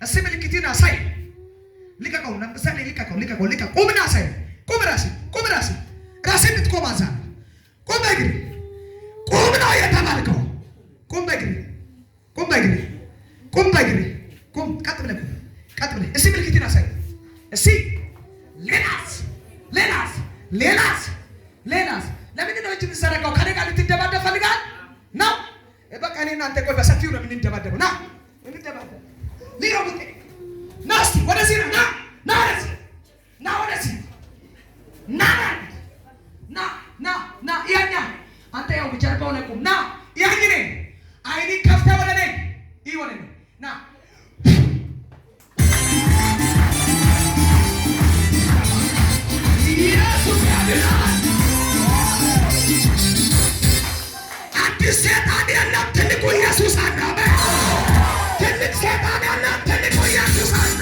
እስቲ ምልክትን አሳይ። ልቀቀው ለምሳሌ ልቀቀው ቁምና አሳይ። ቁም ራሴ እንድትቆም አዛለሁ። ቁም በእግሬ ቁም ነው የተባልከው። ቁም በእግሬ ቀጥ ብለህ እስቲ ምልክትን አሳይ። እስቲ ሌላስ ለምንድን ነው እጅ የምትዘረጋው? ከኔ ጋር ልትደባደብ ፈልጋል ነው? በቃ እኔ እናንተ ቆይ በሰፊው ነው የምንደባደበው። ና እንደባደብ ሊሮጥ ና እስቲ ወደዚህ ና ያኛ አንተ ያው ጀርባው ላይ ቁም። ና ያኝ ነኝ አይኒ ከፍተ ወደ ነኝ ይወለ ና ኢየሱስ ያድናል። አዲስ ሰይጣን የለም፣ ትልቁ ኢየሱስ አለ። ትልቅ ሰይጣን የለም፣ ትልቁ ኢየሱስ አለ።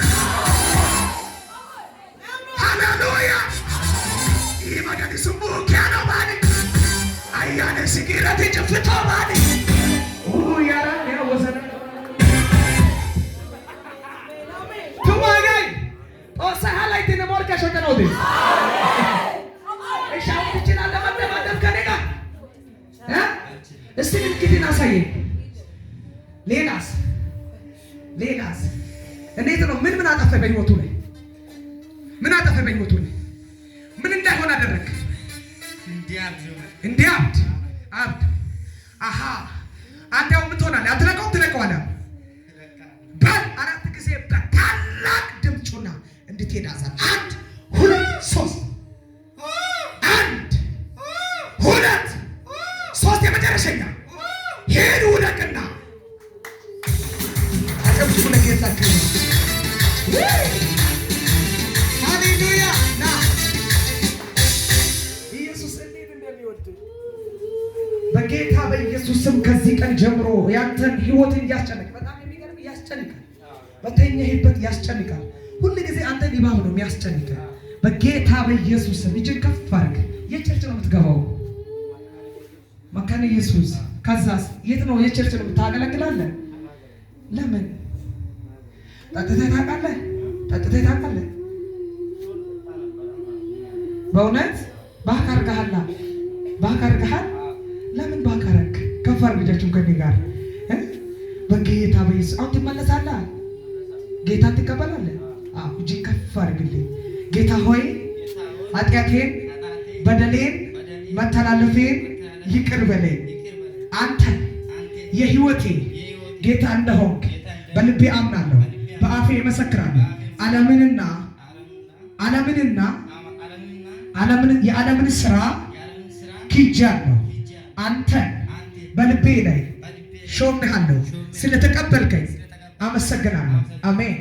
ሃሌሉያ ይመገድ ስሙ ካና ባኒ አያነ ሲግራት ጭፍቶ ባኒ ያራ ያወሰነ ቱማጋይ ኦሳ ሃላይ ተነሞርካ ሸከነውዲ እሻው ይችላል ለማደም ከኔጋ እስቲ ምልክትን አሳየኝ። ሌላስ እንዴት ነው? ምን አጠፋ በህይወቱ ላይ? ምን እንዳይሆን አደረግ? እንዲያብድ አሃ አንተ ያው ምን ትሆናለህ? ትለቀዋለህ። በል 4 ጊዜ በታላቅ ድምፅ ጩና እንድትሄድ አዛል። 1 2 3 1 2 3 የመጨረሻኛ ሄዱ ለቅና አቀብቱ ለጌታ ሃሌሉያ ና ኢየሱስ እንዴት እንደሚወድ በጌታ በኢየሱስ ስም ከዚህ ቀን ጀምሮ ያንተን ህይወትን ያስጨንቃል። በጣም የሚገርም ያስጨንቃል። በተኛህበት ያስጨንቃል። ሁሉ ጊዜ አንተ ሊባው ነው የሚያስጨንቃል። በጌታ በኢየሱስ ስም እጅን ከፍ አድርግ። የቸርች ነው የምትገባው መካነ ኢየሱስ። ከዛስ የት ነው የቸርች ነው የምታገለግላለህ? ለምን ጠጥተህ ታውቃለህ? በእውነት ባካርጋሃል። ለምን ባካረክ? ከፍ አድርጋችሁ ከኔ ጋር በጌታ በኢየሱስ አሁን ትመለሳለህ። ጌታ ትቀበላለህ። እጅ ከፍ አድርግልኝ። ጌታ ሆይ ኃጢአቴን፣ በደሌን፣ መተላለፌን ይቅር በለኝ። አንተ የህይወቴ ጌታ እንደሆንክ በልቤ አምናለሁ፣ በአፌ እመሰክራለሁ። የዓለምን ስራ ክጃለሁ። አንተ በልቤ ላይ ሾሜሃለሁ። ስለተቀበልከኝ አመሰግናለሁ። አሜን።